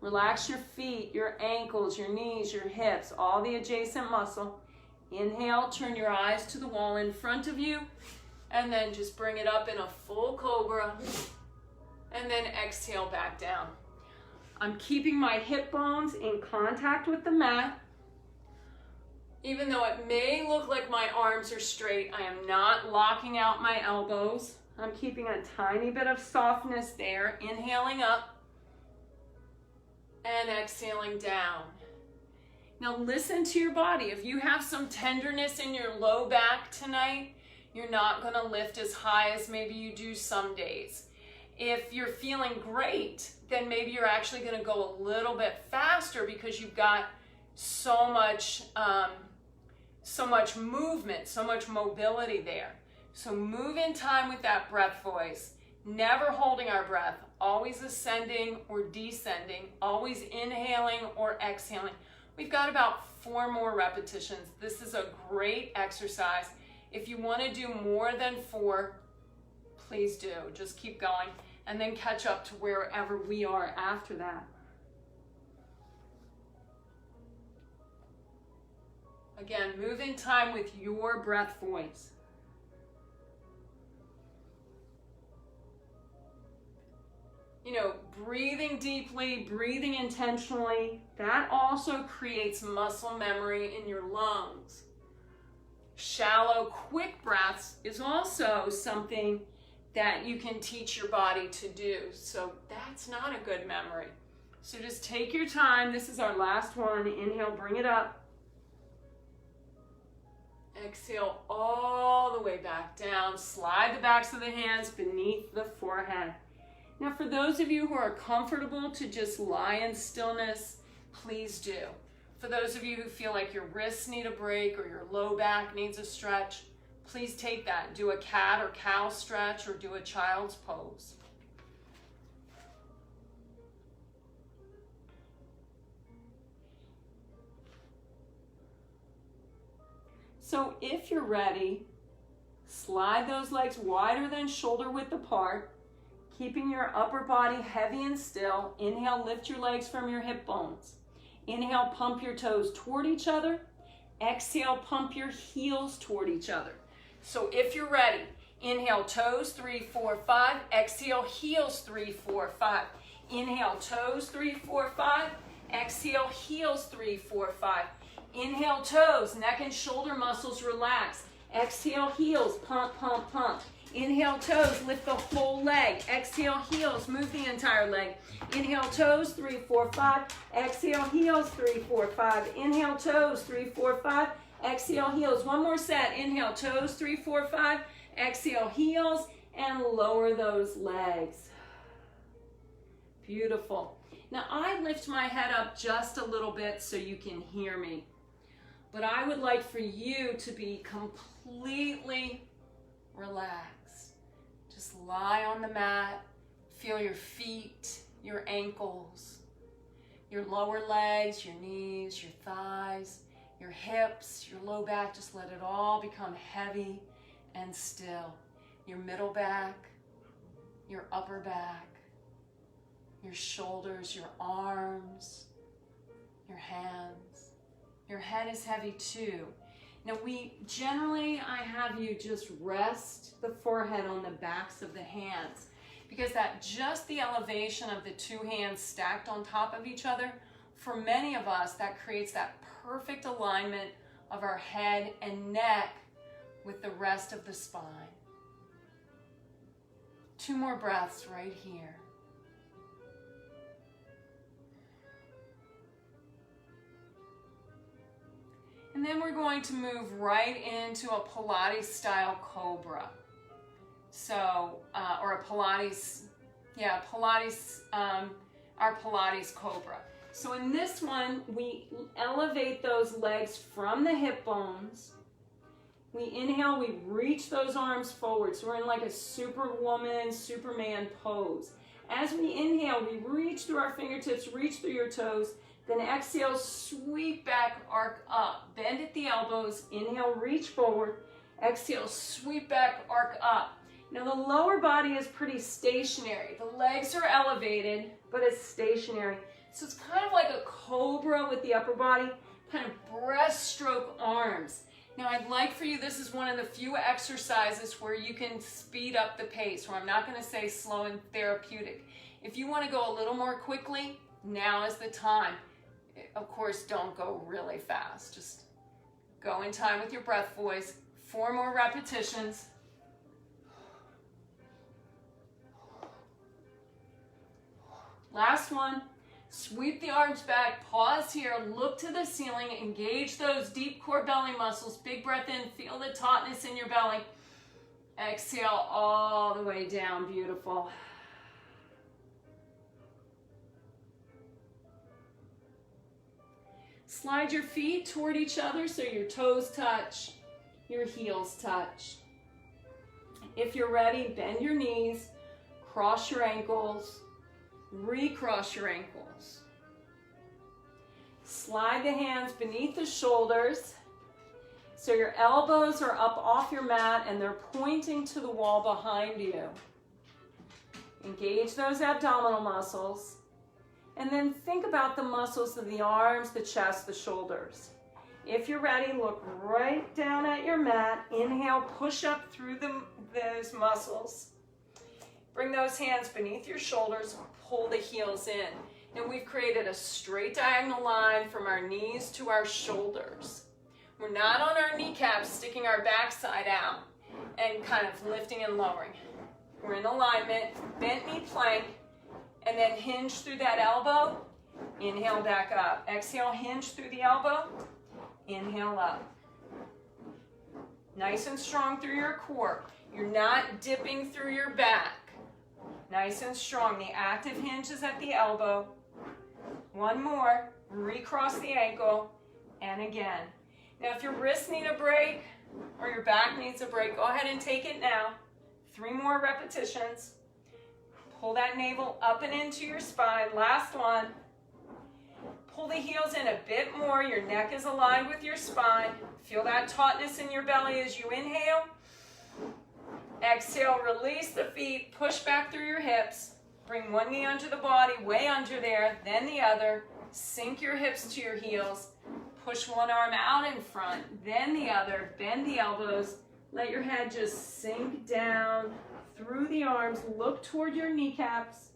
A: Relax your feet, your ankles, your knees, your hips, all the adjacent muscle. Inhale, turn your eyes to the wall in front of you, and then just bring it up in a full cobra, and then exhale back down. I'm keeping my hip bones in contact with the mat. Even though it may look like my arms are straight, I am not locking out my elbows. I'm keeping a tiny bit of softness there, inhaling up and exhaling down. Now listen to your body. If you have some tenderness in your low back tonight, you're not going to lift as high as maybe you do some days. If you're feeling great, then maybe you're actually going to go a little bit faster because you've got so much movement, so much mobility there. So move in time with that breath voice, never holding our breath, always ascending or descending, always inhaling or exhaling. We've got about 4 more repetitions. This is a great exercise. If you want to do more than 4, please do. Just keep going and then catch up to wherever we are after that. Again, move in time with your breath voice. You know, breathing deeply, breathing intentionally, that also creates muscle memory in your lungs. Shallow, quick breaths is also something that you can teach your body to do. So that's not a good memory. So just take your time. This is our last one. Inhale, bring it up. Exhale all the way back down. Slide the backs of the hands beneath the forehead. Now, for those of you who are comfortable to just lie in stillness, please do. For those of you who feel like your wrists need a break or your low back needs a stretch, please take that. Do a cat or cow stretch or do a child's pose. So if you're ready, slide those legs wider than shoulder width apart, keeping your upper body heavy and still. Inhale, lift your legs from your hip bones. Inhale, pump your toes toward each other. Exhale, pump your heels toward each other. So if you're ready, inhale, toes, 3, 4, 5. Exhale, heels, 3, 4, 5. Inhale, toes, 3, 4, 5. Exhale, heels, 3, 4, 5. Inhale, toes, neck and shoulder muscles relax. Exhale, heels, pump, pump, pump. Inhale, toes, lift the whole leg. Exhale, heels, move the entire leg. Inhale, toes, 3, 4, 5. Exhale, heels, 3, 4, 5. Inhale, toes, 3, 4, 5. Exhale, heels. One more set. Inhale, toes, 3, 4, 5. Exhale, heels, and lower those legs. Beautiful. Now, I lift my head up just a little bit so you can hear me. But I would like for you to be completely relaxed. Just lie on the mat. Feel your feet, your ankles, your lower legs, your knees, your thighs, your hips, your low back. Just let it all become heavy and still. Your middle back, your upper back, your shoulders, your arms, your hands. Your head is heavy too. Now I have you just rest the forehead on the backs of the hands, because that just the elevation of the two hands stacked on top of each other, for many of us, that creates that perfect alignment of our head and neck with the rest of the spine. 2 more breaths right here. And then we're going to move right into a Pilates style cobra. So, or a Pilates, our Pilates cobra. So in this one, we elevate those legs from the hip bones. We inhale, we reach those arms forward. So we're in like a Superwoman, Superman pose. As we inhale, we reach through our fingertips, reach through your toes. Then exhale, sweep back, arc up. Bend at the elbows. Inhale, reach forward. Exhale, sweep back, arc up. Now the lower body is pretty stationary. The legs are elevated, but it's stationary. So it's kind of like a cobra with the upper body, kind of breaststroke arms. Now I'd like for you, this is one of the few exercises where you can speed up the pace, where I'm not going to say slow and therapeutic. If you want to go a little more quickly, now is the time. Of course, don't go really fast. Just go in time with your breath voice. 4 more repetitions. Last one. Sweep the arms back. Pause here. Look to the ceiling. Engage those deep core belly muscles. Big breath in. Feel the tautness in your belly. Exhale all the way down. Beautiful. Slide your feet toward each other so your toes touch, your heels touch. If you're ready, bend your knees, cross your ankles, recross your ankles. Slide the hands beneath the shoulders so your elbows are up off your mat and they're pointing to the wall behind you. Engage those abdominal muscles. And then think about the muscles of the arms, the chest, the shoulders. If you're ready, look right down at your mat. Inhale, push up through those muscles. Bring those hands beneath your shoulders, pull the heels in. And we've created a straight diagonal line from our knees to our shoulders. We're not on our kneecaps, sticking our backside out and kind of lifting and lowering. We're in alignment, bent knee plank, and then hinge through that elbow. Inhale back up. Exhale, hinge through the elbow. Inhale up. Nice and strong through your core. You're not dipping through your back. Nice and strong. The active hinge is at the elbow. One more. Recross the ankle. And again. Now if your wrists need a break or your back needs a break, go ahead and take it now. 3 more repetitions. Pull that navel up and into your spine. Last one. Pull the heels in a bit more. Your neck is aligned with your spine. Feel that tautness in your belly as you inhale. Exhale, release the feet. Push back through your hips. Bring one knee under the body, way under there, then the other. Sink your hips to your heels. Push one arm out in front, then the other. Bend the elbows. Let your head just sink down through the arms. Look toward your kneecaps.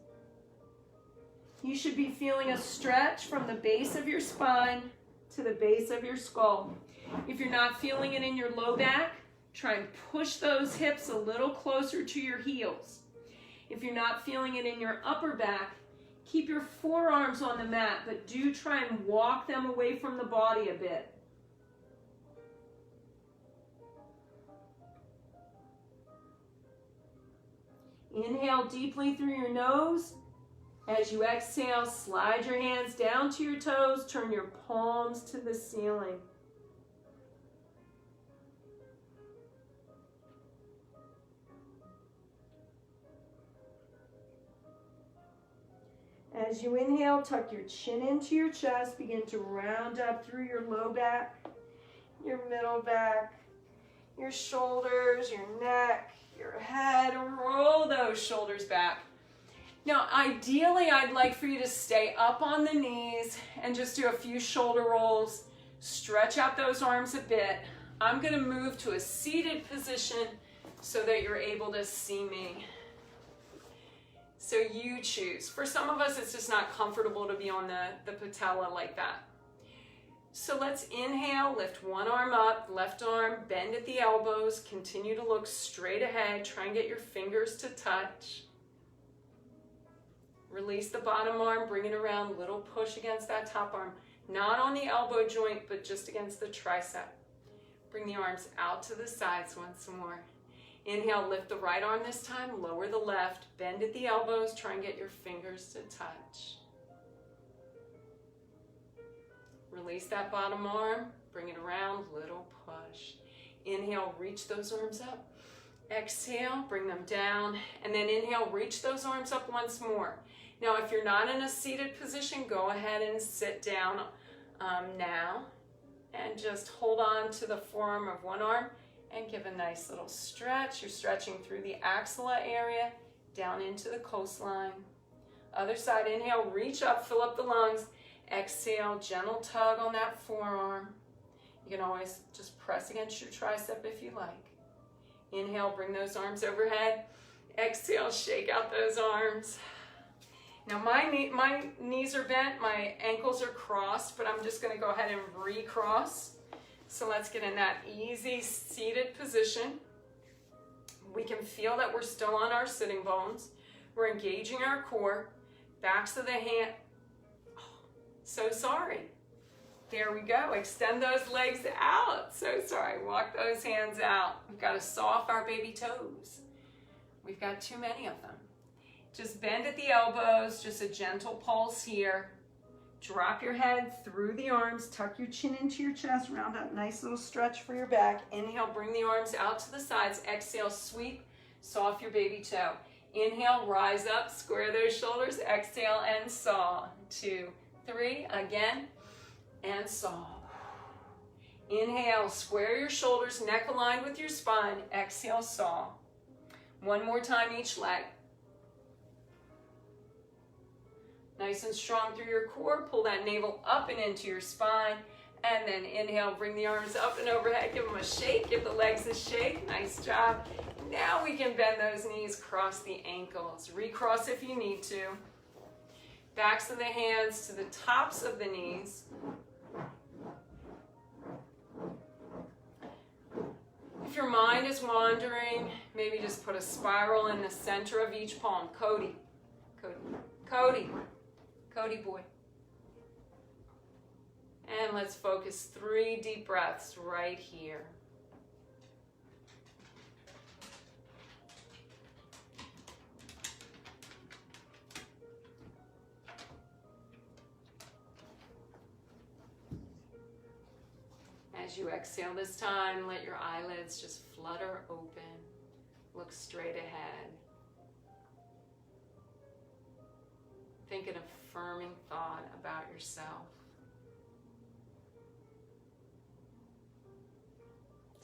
A: You should be feeling a stretch from the base of your spine to the base of your skull. If you're not feeling it in your low back, Try and push those hips a little closer to your heels. If you're not feeling it in your upper back, keep your forearms on the mat, but do try and walk them away from the body a bit. Inhale deeply through your nose. As you exhale, slide your hands down to your toes, turn your palms to the ceiling. As you inhale, tuck your chin into your chest, begin to round up through your low back, your middle back, your shoulders, your neck, your head, roll those shoulders back. Now, ideally, I'd like for you to stay up on the knees and just do a few shoulder rolls. Stretch out those arms a bit. I'm going to move to a seated position so that you're able to see me. So you choose. For some of us, it's just not comfortable to be on the patella like that. So let's inhale, lift one arm up, left arm, bend at the elbows, continue to look straight ahead, try and get your fingers to touch. Release the bottom arm, bring it around, little push against that top arm. Not on the elbow joint, but just against the tricep. Bring the arms out to the sides once more. Inhale, lift the right arm this time, lower the left, bend at the elbows, try and get your fingers to touch. Release that bottom arm, bring it around, little push. Inhale, reach those arms up. Exhale, bring them down, and then inhale, reach those arms up once more. Now, if you're not in a seated position, go ahead and sit down now, and just hold on to the forearm of one arm, and give a nice little stretch. You're stretching through the axilla area, down into the coastline. Other side, inhale, reach up, fill up the lungs. Exhale, gentle tug on that forearm. You can always just press against your tricep if you like. Inhale, bring those arms overhead. Exhale, shake out those arms. Now my knees are bent, my ankles are crossed, but I'm just gonna go ahead and recross. So let's get in that easy seated position. We can feel that we're still on our sitting bones. We're engaging our core. Backs of the hand. Oh, so sorry. There we go. Extend those legs out. So sorry. Walk those hands out. We've got to saw off our baby toes. We've got too many of them. Just bend at the elbows. Just a gentle pulse here. Drop your head through the arms, tuck your chin into your chest, round up, nice little stretch for your back. Inhale, bring the arms out to the sides. Exhale, sweep, saw off your baby toe. Inhale, rise up, square those shoulders. Exhale and saw. 2, 3, again, and saw. Inhale, square your shoulders, neck aligned with your spine. Exhale, saw. One more time each leg. Nice and strong through your core. Pull that navel up and into your spine. And then inhale, bring the arms up and overhead. Give them a shake. Give the legs a shake. Nice job. Now we can bend those knees, cross the ankles. Recross if you need to. Backs of the hands to the tops of the knees. If your mind is wandering, maybe just put a spiral in the center of each palm. Cody. Cody. Cody. Cody boy. And let's focus 3 deep breaths right here. As you exhale this time, let your eyelids just flutter open. Look straight ahead. Think an affirming thought about yourself.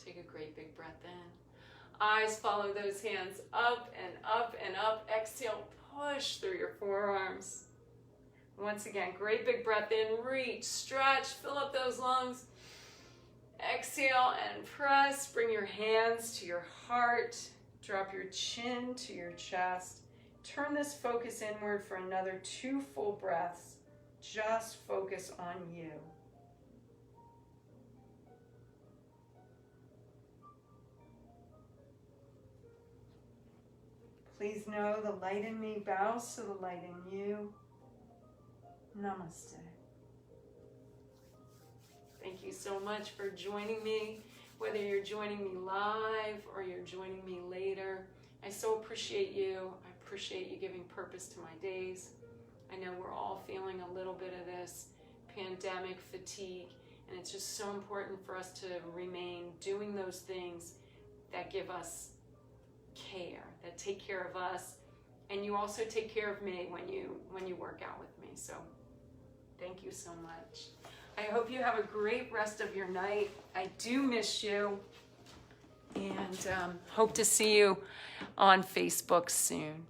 A: Take a great big breath in. Eyes follow those hands up and up and up. Exhale, push through your forearms. Once again, great big breath in. Reach, stretch, fill up those lungs. Exhale and press. Bring your hands to your heart. Drop your chin to your chest. Turn this focus inward for another 2 full breaths. Just focus on you. Please know the light in me bows to the light in you. Namaste. Thank you so much for joining me, whether you're joining me live or you're joining me later. I so appreciate you. I appreciate you giving purpose to my days. I know we're all feeling a little bit of this pandemic fatigue, and it's just so important for us to remain doing those things that give us care, that take care of us, and you also take care of me when you work out with me. So thank you so much. I hope you have a great rest of your night. I do miss you, and hope to see you on Facebook soon.